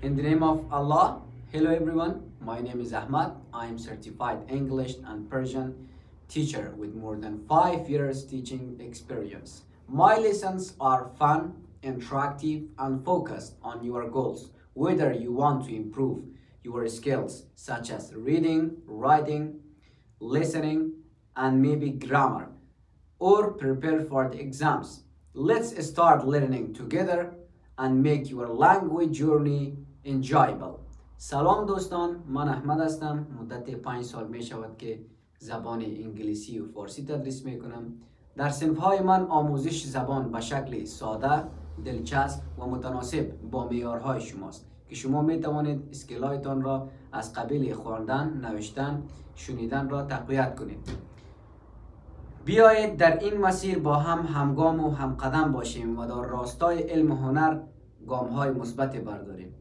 In the name of Allah, hello everyone. My name is Ahmad. I am certified English and Persian teacher with more than 5 years teaching experience. My lessons are fun, interactive, and focused on your goals. Whether you want to improve your skills such as reading, writing, listening, and maybe grammar, or prepare for the exams. Let's start learning together and make your language journey enjoyable. سلام دوستان، من احمد هستم. مدت 5 سال می شود که زبان انگلیسی و فارسی تدریس می کنم. در صنفهای من آموزش زبان به شکل ساده، دلچسب و متناسب با معیارهای شماست که شما می توانید اسکیلایتان را از قبیل خواندن، نوشتن، شنیدن را تقویت کنید. بیایید در این مسیر با هم همگام و همقدم باشیم و در راستای علم و هنر گام‌های مثبت برداریم.